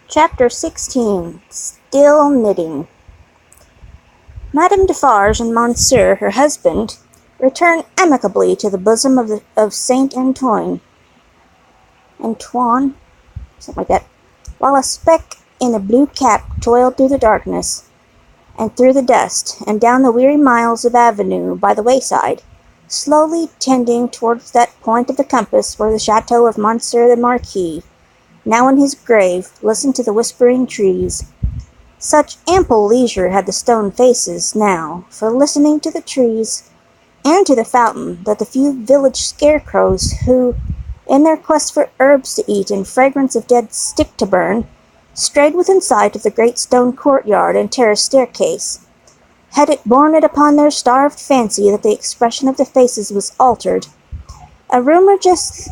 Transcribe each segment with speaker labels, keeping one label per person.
Speaker 1: Chapter 16. Still Knitting. Madame Defarge and Monsieur, her husband, returned amicably to the bosom of Saint Antoine, something like that, while a speck in a blue cap toiled through the darkness, and through the dust, and down the weary miles of avenue by the wayside, slowly tending towards that point of the compass where the chateau of Monsieur the Marquis, now in his grave, listened to the whispering trees. Such ample leisure had the stone faces now for listening to the trees and to the fountain that the few village scarecrows who, in their quest for herbs to eat and fragrance of dead stick to burn, strayed within sight of the great stone courtyard and terrace staircase, had it borne it upon their starved fancy that the expression of the faces was altered. A rumour just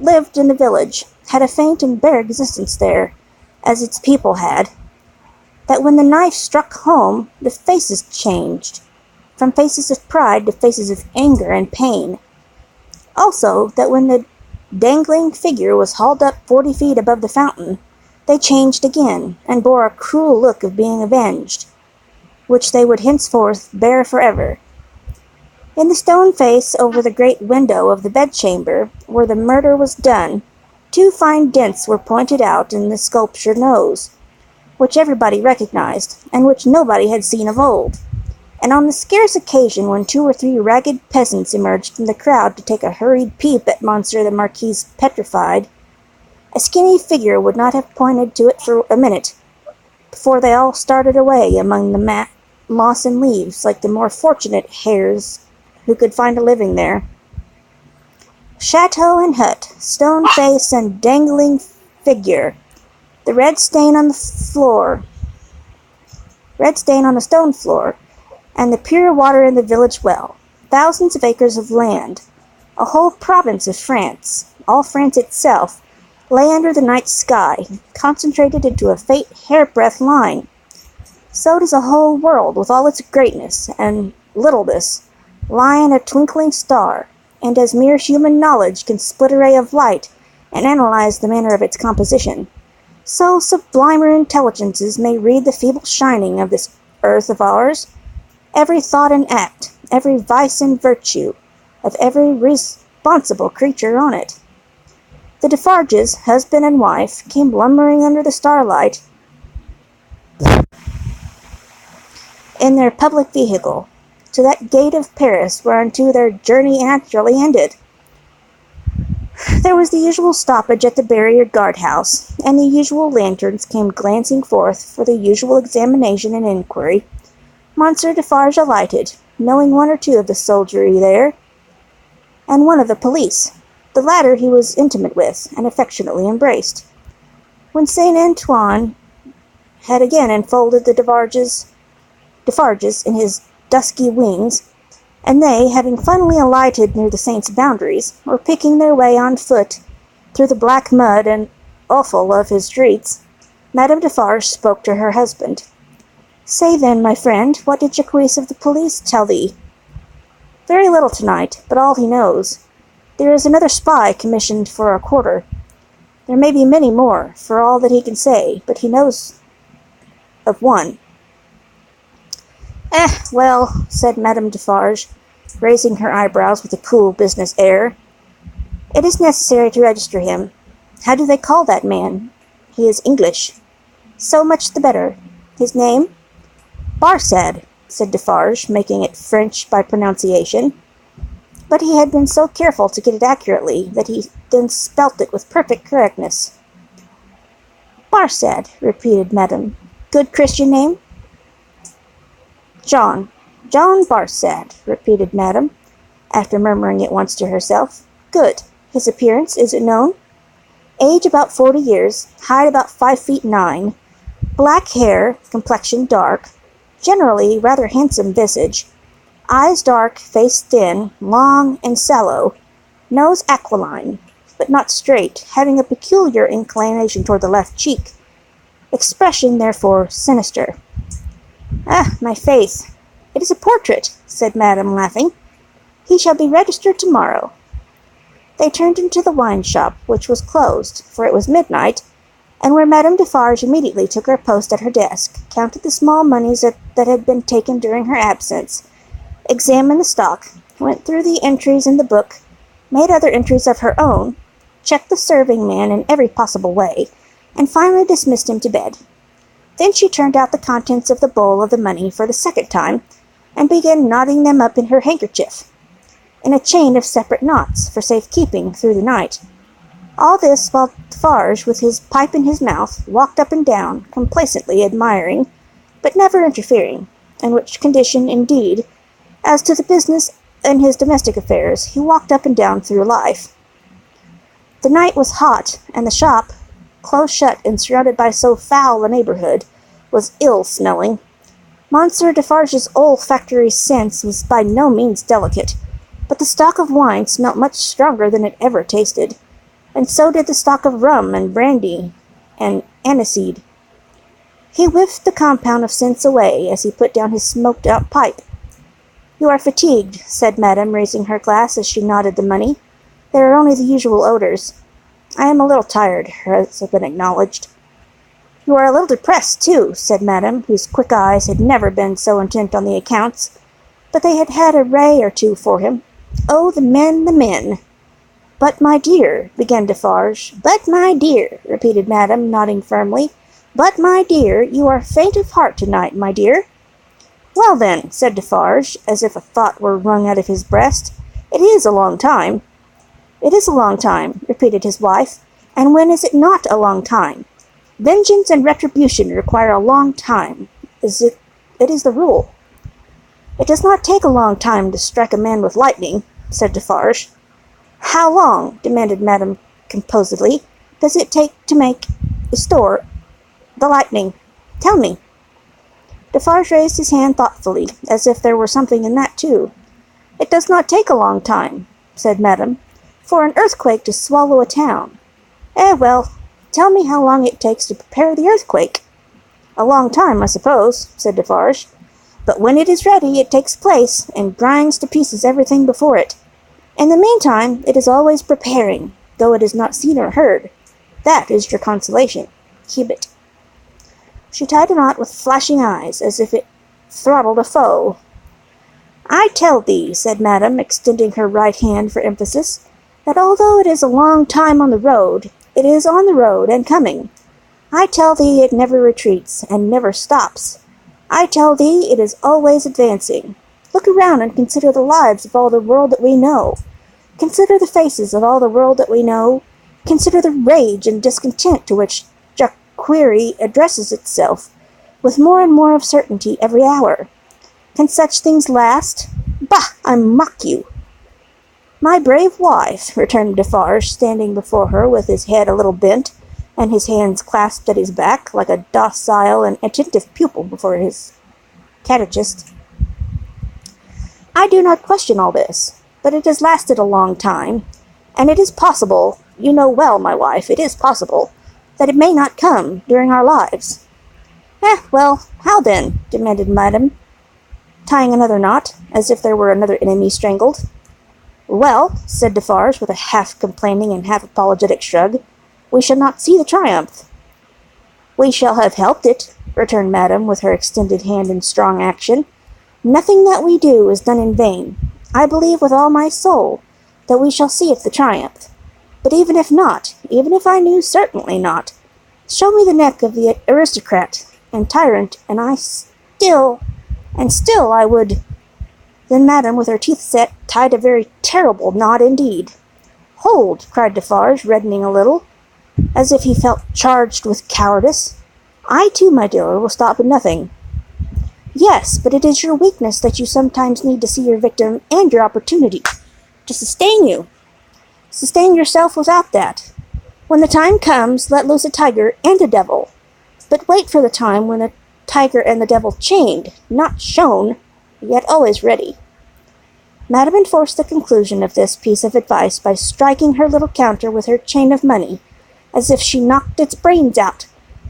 Speaker 1: lived in the village, had a faint and bare existence there, as its people had, that when the knife struck home, the faces changed, from faces of pride to faces of anger and pain. Also, that when the dangling figure was hauled up 40 feet above the fountain, they changed again, and bore a cruel look of being avenged, which they would henceforth bear forever. In the stone face over the great window of the bedchamber, where the murder was done, 2 fine dents were pointed out in the sculptured nose, which everybody recognized, and which nobody had seen of old. And on the scarce occasion when 2 or 3 ragged peasants emerged from the crowd to take a hurried peep at Monsieur the Marquis petrified, a skinny figure would not have pointed to it for a minute, before they all started away among the moss and leaves like the more fortunate hares who could find a living there. Chateau and hut, stone face and dangling figure, the red stain on the stone floor, and the pure water in the village well, thousands of acres of land, a whole province of France, all France itself, lay under the night sky, concentrated into a faint hairbreadth line. So does a whole world, with all its greatness and littleness, lie in a twinkling star, and as mere human knowledge can split a ray of light and analyze the manner of its composition, so sublimer intelligences may read the feeble shining of this earth of ours, every thought and act, every vice and virtue, of every responsible creature on it. The Defarges, husband and wife, came lumbering under the starlight in their public vehicle, to that gate of Paris whereunto their journey naturally ended. There was the usual stoppage at the barrier guard-house, and the usual lanterns came glancing forth for the usual examination and inquiry. Monsieur Defarge alighted, knowing 1 or 2 of the soldiery there, and 1 of the police. The latter he was intimate with, and affectionately embraced. When Saint Antoine had again enfolded the Defarges in his dusky wings, and they, having finally alighted near the saint's boundaries, were picking their way on foot through the black mud and offal of his streets, Madame Defarge spoke to her husband. "Say then, my friend, what did Jacques of the police tell thee?" "Very little tonight, but all he knows. There is another spy commissioned for a quarter. There may be many more, for all that he can say, but he knows of one." Well," said Madame Defarge, raising her eyebrows with a cool business air, "it is necessary to register him. How do they call that man? He is English. So much the better. His name?" "Barsad," said Defarge, making it French by pronunciation. But he had been so careful to get it accurately that he then spelt it with perfect correctness. "Barsad," repeated Madame. "Good Christian name?" John Barsad," repeated Madame, after murmuring it once to herself. "Good. His appearance, is it known?" "Age about 40 years, height about 5 feet 9, black hair, complexion dark, generally rather handsome visage, eyes dark, face thin, long and sallow, nose aquiline, but not straight, having a peculiar inclination toward the left cheek, expression therefore sinister." "Ah, my faith! It is a portrait," said Madame, laughing. "He shall be registered tomorrow." They turned into the wine-shop, which was closed, for it was midnight, and where Madame Defarge immediately took her post at her desk, counted the small moneys that had been taken during her absence, examined the stock, went through the entries in the book, made other entries of her own, checked the serving man in every possible way, and finally dismissed him to bed. Then she turned out the contents of the bowl of the money for the second time, and began knotting them up in her handkerchief, in a chain of separate knots, for safe-keeping through the night. All this while Defarge, with his pipe in his mouth, walked up and down, complacently admiring, but never interfering, in which condition, indeed, as to the business and his domestic affairs, he walked up and down through life. The night was hot, and the shop, close shut and surrounded by so foul a neighborhood, was ill-smelling. Monsieur Defarge's olfactory sense was by no means delicate, but the stock of wine smelt much stronger than it ever tasted, and so did the stock of rum and brandy and aniseed. He whiffed the compound of scents away as he put down his smoked-out pipe. "You are fatigued," said Madame, raising her glass as she knotted the money. "There are only the usual odors." "I am a little tired," her husband acknowledged. "You are a little depressed, too," said Madame, whose quick eyes had never been so intent on the accounts, but they had had a ray or two for him. "Oh, the men, the men!" "But, my dear," began Defarge. "But, my dear," repeated Madame, nodding firmly. "But, my dear, you are faint of heart tonight, my dear." "Well, then," said Defarge, as if a thought were wrung out of his breast, "it is a long time." "It is a long time," repeated his wife. "And when is it not a long time? Vengeance and retribution require a long time. It is the rule." "It does not take a long time to strike a man with lightning," said Defarge. "How long," demanded Madame composedly, "does it take to restore the lightning? Tell me." Defarge raised his hand thoughtfully, as if there were something in that too. "It does not take a long time," said Madame, "for an earthquake to swallow a town." Well, tell me how long it takes to prepare the earthquake." "A long time, I suppose," said Defarge. "But when it is ready, it takes place, and grinds to pieces everything before it. In the meantime, it is always preparing, though it is not seen or heard. That is your consolation. Keep it." She tied a knot with flashing eyes, as if it throttled a foe. "I tell thee," said Madame, extending her right hand for emphasis, "that although it is a long time on the road, it is on the road and coming. I tell thee it never retreats, and never stops. I tell thee it is always advancing. Look around and consider the lives of all the world that we know. Consider the faces of all the world that we know. Consider the rage and discontent to which Jacquerie addresses itself, with more and more of certainty every hour. Can such things last? Bah! I mock you." "My brave wife," returned Defarge, standing before her with his head a little bent, and his hands clasped at his back, like a docile and attentive pupil before his catechist. "I do not question all this, but it has lasted a long time, and it is possible, you know well, my wife, it is possible, that it may not come during our lives." Well, how then?" demanded Madame, tying another knot, as if there were another enemy strangled. "Well," said Defarge, with a half-complaining and half-apologetic shrug, "we shall not see the triumph." "We shall have helped it," returned Madame, with her extended hand in strong action. "Nothing that we do is done in vain. I believe with all my soul that we shall see it the triumph. But even if not, even if I knew certainly not, show me the neck of the aristocrat and tyrant, and still I would—" Then Madame, with her teeth set, tied a very terrible knot indeed. "Hold!" cried Defarge, reddening a little, as if he felt charged with cowardice. "I too, my dear, will stop at nothing." "Yes, but it is your weakness that you sometimes need to see your victim and your opportunity to sustain you. Sustain yourself without that. When the time comes, let loose a tiger and a devil. But wait for the time when the tiger and the devil chained, not shown, yet always ready." Madame enforced the conclusion of this piece of advice by striking her little counter with her chain of money, as if she knocked its brains out,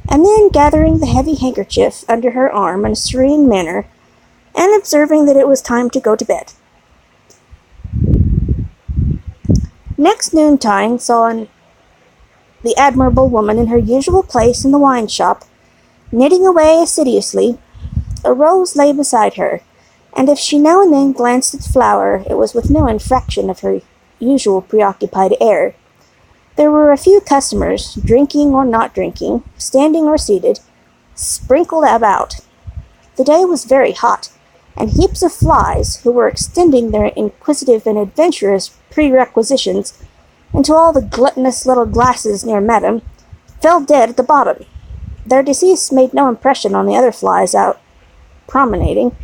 Speaker 1: and then gathering the heavy handkerchief under her arm in a serene manner, and observing that it was time to go to bed. Next noontide saw an the admirable woman in her usual place in the wine shop, knitting away assiduously. A rose lay beside her, and if she now and then glanced at the flower, it was with no infraction of her usual preoccupied air. There were a few customers, drinking or not drinking, standing or seated, sprinkled about. The day was very hot, and heaps of flies, who were extending their inquisitive and adventurous prerequisitions into all the gluttonous little glasses near Madame, fell dead at the bottom. Their decease made no impression on the other flies out promenading,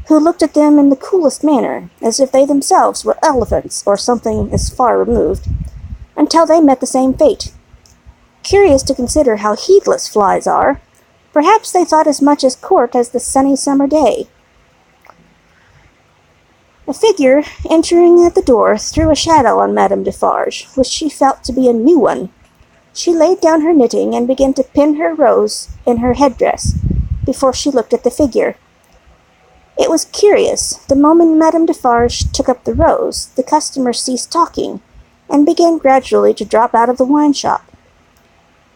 Speaker 1: who looked at them in the coolest manner, as if they themselves were elephants or something as far removed, until they met the same fate. Curious to consider how heedless flies are, perhaps they thought as much as court as the sunny summer day. A figure entering at the door threw a shadow on Madame Defarge, which she felt to be a new one. She laid down her knitting and began to pin her rose in her headdress before she looked at the figure. It was curious. The moment Madame Defarge took up the rose, the customer ceased talking, and began gradually to drop out of the wine shop.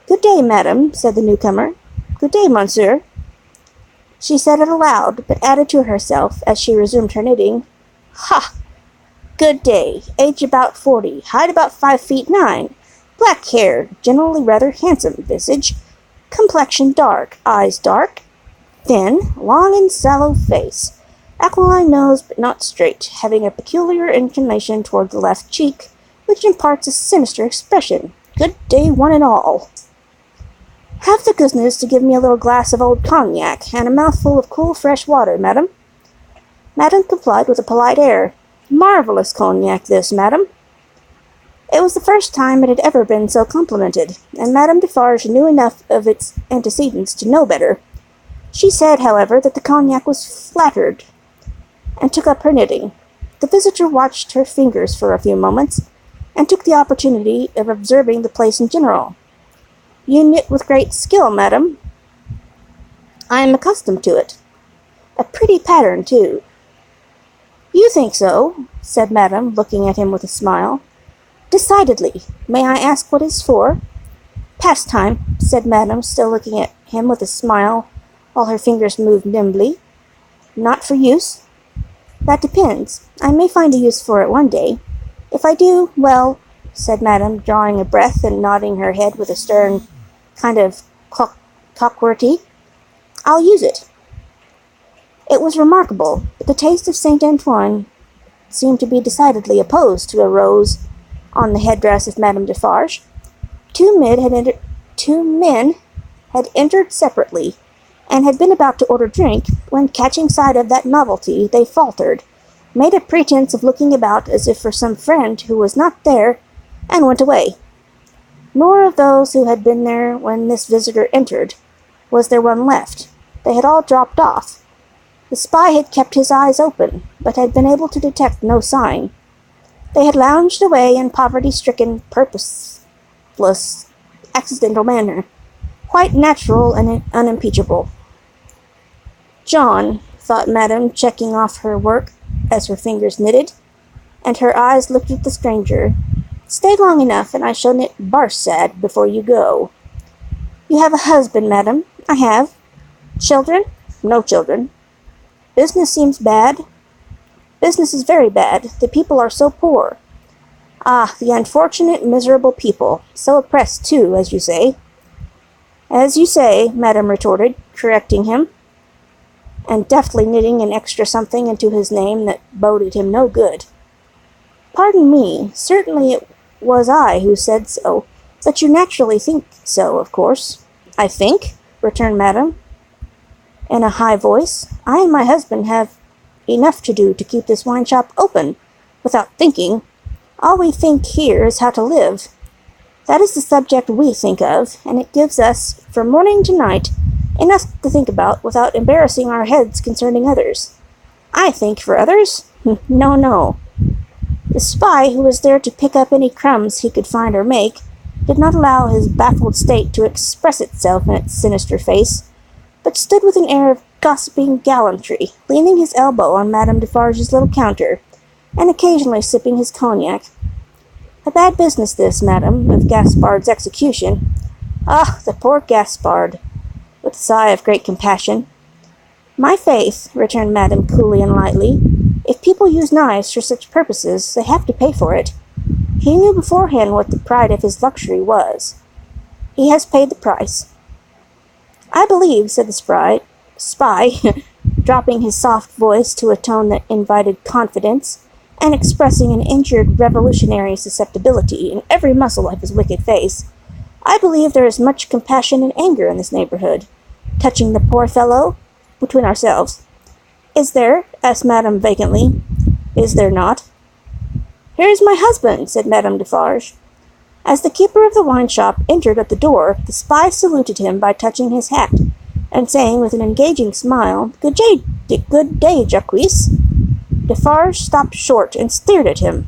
Speaker 1: "Good day, madam," said the newcomer. "Good day, monsieur." She said it aloud, but added to herself, as she resumed her knitting, "Ha! Good day. Age about 40, height about 5'9", black hair, generally rather handsome visage, complexion dark, eyes dark, thin, long and sallow face, aquiline nose but not straight, having a peculiar inclination toward the left cheek, which imparts a sinister expression. Good day, one and all. Have the goodness to give me a little glass of old cognac, and a mouthful of cool fresh water, madam." Madame complied with a polite air. "Marvellous cognac, this, madam." It was the first time it had ever been so complimented, and Madame Defarge knew enough of its antecedents to know better. She said, however, that the cognac was flattered, and took up her knitting. The visitor watched her fingers for a few moments, and took the opportunity of observing the place in general. "You knit with great skill, madam." "I am accustomed to it. A pretty pattern, too." "You think so?" said Madame, looking at him with a smile. "Decidedly. May I ask what it's for?" "Pastime," said Madame, still looking at him with a smile, while her fingers moved nimbly. "Not for use?" "That depends. I may find a use for it one day. If I do, well," said Madame, drawing a breath and nodding her head with a stern kind of cockworty, "I'll use it." It was remarkable, but the taste of Saint Antoine seemed to be decidedly opposed to a rose on the headdress of Madame Defarge. Two men had entered separately, and had been about to order drink, when, catching sight of that novelty, they faltered, made a pretence of looking about as if for some friend who was not there, and went away. Nor of those who had been there when this visitor entered was there one left. They had all dropped off. The spy had kept his eyes open, but had been able to detect no sign. They had lounged away in poverty-stricken, purposeless, accidental manner, quite natural and unimpeachable. "John," thought Madame, checking off her work as her fingers knitted, and her eyes looked at the stranger, "stay long enough, and I shall knit Barsad before you go." "You have a husband, madam?" "I have." "Children?" "No children." "Business seems bad." "Business is very bad. The people are so poor." "Ah, the unfortunate, miserable people. So oppressed, too, as you say." "As you say," Madame retorted, correcting him, and deftly knitting an extra something into his name that boded him no good. "Pardon me, certainly it was I who said so, but you naturally think so, of course." "I think," returned Madame, in a high voice, "I and my husband have enough to do to keep this wine shop open, without thinking. All we think here is how to live. That is the subject we think of, and it gives us, from morning to night, enough to think about without embarrassing our heads concerning others. I think for others? No, no." The spy, who was there to pick up any crumbs he could find or make, did not allow his baffled state to express itself in its sinister face, but stood with an air of gossiping gallantry, leaning his elbow on Madame Defarge's little counter, and occasionally sipping his cognac. A bad business this, madam, of Gaspard's execution. Ah, the poor Gaspard, with a sigh of great compassion. My faith, returned madam coolly and lightly, if people use knives for such purposes, they have to pay for it. He knew beforehand what the pride of his luxury was. He has paid the price. I believe, said the spy, dropping his soft voice to a tone that invited confidence, and expressing an injured revolutionary susceptibility in every muscle of his wicked face, I believe there is much compassion and anger in this neighborhood, touching the poor fellow, between ourselves. Is there? Asked madame vacantly. Is there not? Here is my husband, said Madame Defarge. As the keeper of the wine shop entered at the door, the spy saluted him by touching his hat, and saying with an engaging smile, Good day, Jacques. Defarge stopped short and stared at him.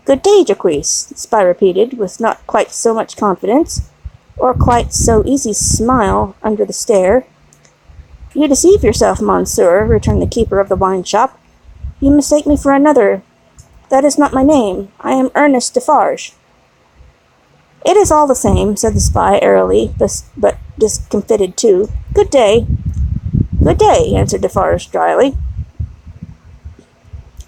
Speaker 1: Good day, Jacques, the spy repeated, with not quite so much confidence, or quite so easy smile under the stare. You deceive yourself, monsieur, returned the keeper of the wine shop. You mistake me for another. That is not my name. I am Ernest Defarge. It is all the same, said the spy airily, but discomfited too. Good day. Good day, answered Defarge dryly.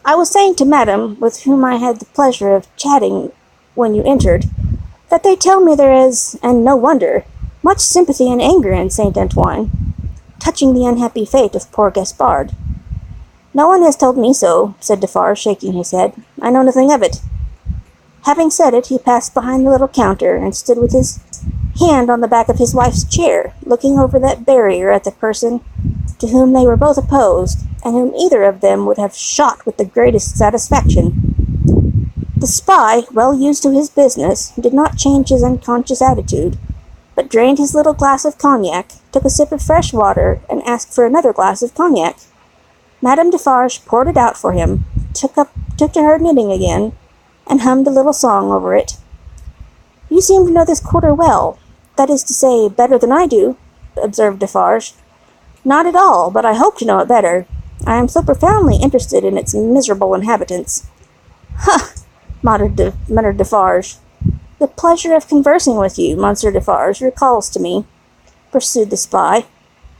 Speaker 1: I was saying to madame, with whom I had the pleasure of chatting when you entered, that they tell me there is, and no wonder, much sympathy and anger in Saint Antoine, touching the unhappy fate of poor Gaspard. No one has told me so, said Defarge, shaking his head. I know nothing of it. Having said it, he passed behind the little counter and stood with his hand on the back of his wife's chair, looking over that barrier at the person to whom they were both opposed, and whom either of them would have shot with the greatest satisfaction. The spy, well used to his business, did not change his unconscious attitude, but drained his little glass of cognac, took a sip of fresh water, and asked for another glass of cognac. Madame Defarge poured it out for him, took to her knitting again, and hummed a little song over it. You seem to know this quarter well, that is to say, better than I do, observed Defarge. Not at all, but I hope to know it better. I am so profoundly interested in its miserable inhabitants. Ha! muttered Defarge. The pleasure of conversing with you, Monsieur Defarge, recalls to me, pursued the spy,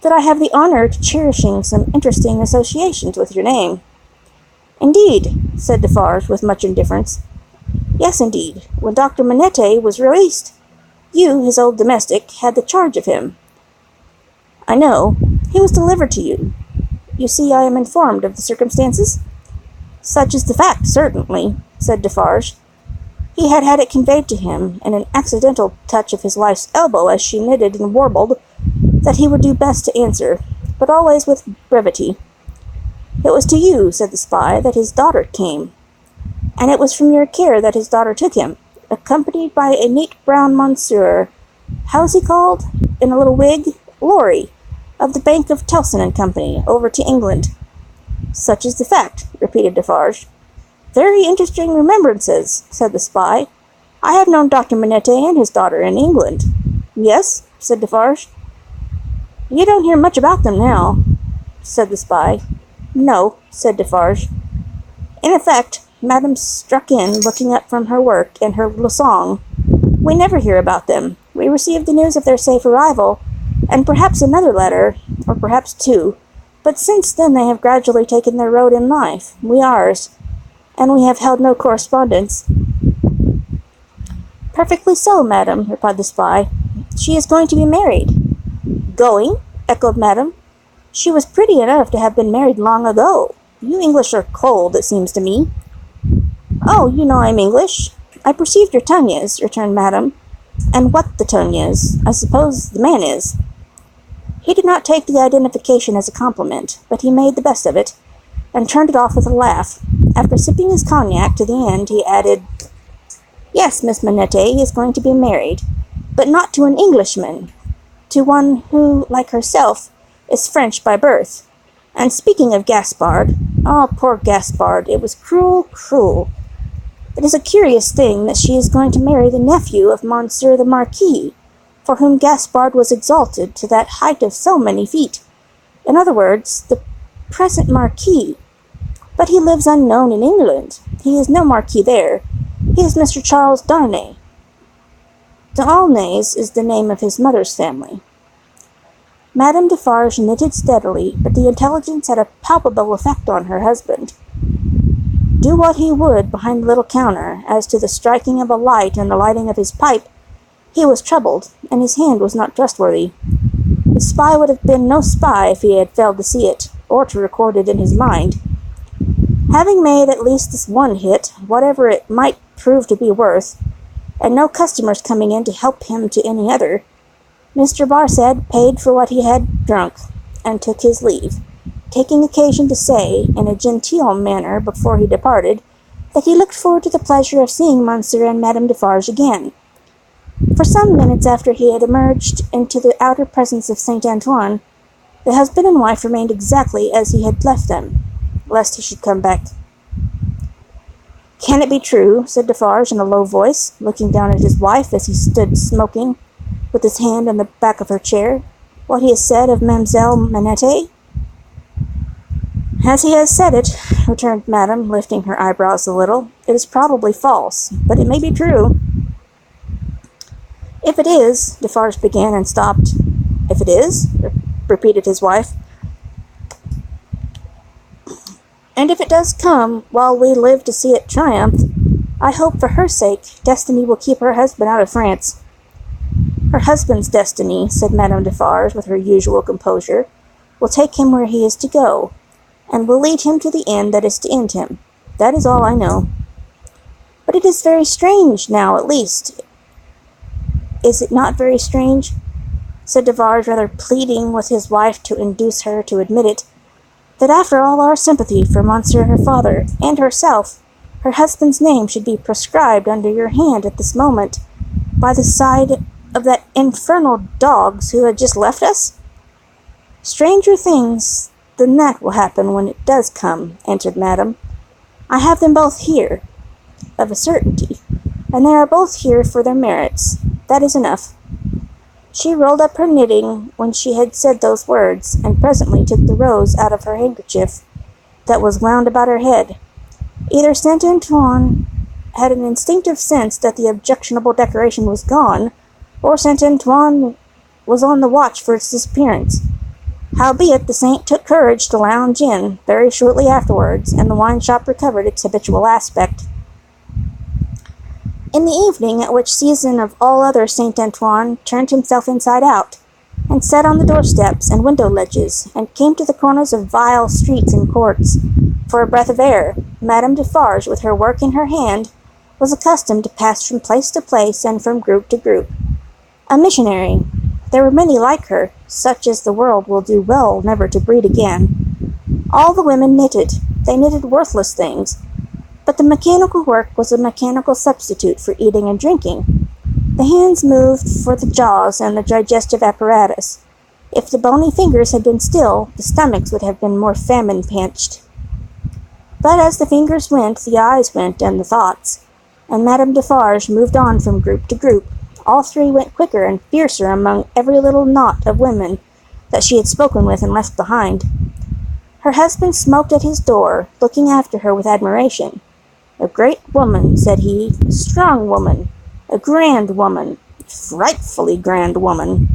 Speaker 1: that I have the honor of cherishing some interesting associations with your name. Indeed, said Defarge with much indifference. Yes, indeed. When Dr. Manette was released, you, his old domestic, had the charge of him. I know. He was delivered to you. You see, I am informed of the circumstances. Such is the fact, certainly, said Defarge. He had had it conveyed to him, in an accidental touch of his wife's elbow as she knitted and warbled, that he would do best to answer, but always with brevity. It was to you, said the spy, that his daughter came, and it was from your care that his daughter took him, accompanied by a neat brown monsieur, how's he called, in a little wig, Lorry, of the Bank of Tellson and Company, over to England. Such is the fact, repeated Defarge. Very interesting remembrances, said the spy. I have known Dr. Manette and his daughter in England. Yes, said Defarge. You don't hear much about them now, said the spy. No, said Defarge. In effect, madame struck in, looking up from her work and her little song. We never hear about them. We received the news of their safe arrival, and perhaps another letter, or perhaps two, but since then they have gradually taken their road in life, we ours, and we have held no correspondence. Perfectly so, madam, replied the spy. She is going to be married. Going? Echoed madam. She was pretty enough to have been married long ago. You English are cold, it seems to me. Oh, you know I'm English. I perceived your tongue is, returned madam. And what the tongue is, I suppose the man is. He did not take the identification as a compliment, but he made the best of it, and turned it off with a laugh. After sipping his cognac to the end, he added, Yes, Miss Manette is going to be married, but not to an Englishman, to one who, like herself, is French by birth. And speaking of Gaspard, oh, poor Gaspard, it was cruel, cruel. It is a curious thing that she is going to marry the nephew of Monsieur the Marquis, for whom Gaspard was exalted to that height of so many feet. In other words, the present Marquis. But he lives unknown in England. He is no Marquis there. He is Mr. Charles Darnay. D'Aulnays is the name of his mother's family. Madame Defarge knitted steadily, but the intelligence had a palpable effect on her husband. Do what he would behind the little counter, as to the striking of a light and the lighting of his pipe, he was troubled, and his hand was not trustworthy. The spy would have been no spy if he had failed to see it, or to record it in his mind. Having made at least this one hit, whatever it might prove to be worth, and no customers coming in to help him to any other, Mr. Barsad paid for what he had drunk, and took his leave, taking occasion to say, in a genteel manner before he departed, that he looked forward to the pleasure of seeing Monsieur and Madame Defarge again. For some minutes after he had emerged into the outer presence of Saint Antoine, the husband and wife remained exactly as he had left them, lest he should come back. "Can it be true," said Defarge in a low voice, looking down at his wife as he stood smoking, with his hand on the back of her chair, "what he has said of Mademoiselle Manette?" "As he has said it," returned Madame, lifting her eyebrows a little, "it is probably false, but it may be true." "If it is," Defarge began and stopped. "If it is?" repeated his wife. "And if it does come while we live to see it triumph, I hope for her sake destiny will keep her husband out of France." "Her husband's destiny," said Madame Defarge with her usual composure, "will take him where he is to go, and will lead him to the end that is to end him. That is all I know." "But it is very strange now, at least." "Is it not very strange?" said Defarge, rather pleading with his wife to induce her to admit it, "that after all our sympathy for Monsieur her father, and herself, her husband's name should be proscribed under your hand at this moment, by the side of that infernal dogs who had just left us?" "Stranger things than that will happen when it does come," answered Madame. "I have them both here, of a certainty, and they are both here for their merits. That is enough." She rolled up her knitting when she had said those words, and presently took the rose out of her handkerchief that was wound about her head. Either Saint Antoine had an instinctive sense that the objectionable decoration was gone, or Saint Antoine was on the watch for its disappearance. Howbeit, the saint took courage to lounge in very shortly afterwards, and the wine-shop recovered its habitual aspect. In the evening, at which season of all other Saint Antoine turned himself inside out, and sat on the doorsteps and window ledges, and came to the corners of vile streets and courts, for a breath of air, Madame Defarge, with her work in her hand, was accustomed to pass from place to place and from group to group. A missionary. There were many like her, such as the world will do well never to breed again. All the women knitted. They knitted worthless things, but the mechanical work was a mechanical substitute for eating and drinking. The hands moved for the jaws and the digestive apparatus. If the bony fingers had been still, the stomachs would have been more famine-pinched. But as the fingers went, the eyes went, and the thoughts, and Madame Defarge moved on from group to group. All three went quicker and fiercer among every little knot of women that she had spoken with and left behind. Her husband smoked at his door, looking after her with admiration. "A great woman," said he, "a strong woman, a grand woman, frightfully grand woman."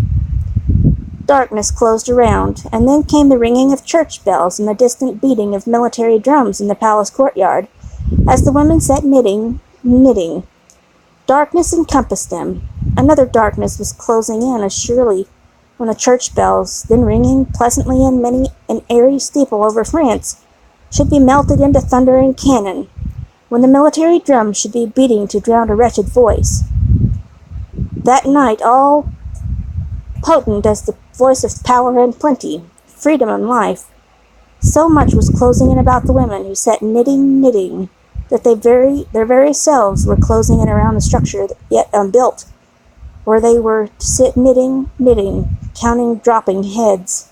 Speaker 1: Darkness closed around, and then came the ringing of church bells and the distant beating of military drums in the palace courtyard, as the women sat knitting. Darkness encompassed them. Another darkness was closing in as surely when the church bells, then ringing pleasantly in many an airy steeple over France, should be melted into thundering cannon, when the military drums should be beating to drown a wretched voice. That night, all potent as the voice of power and plenty, freedom and life, so much was closing in about the women who sat knitting, that their very selves were closing in around the structure yet unbuilt, where they were to sit knitting, counting dropping heads.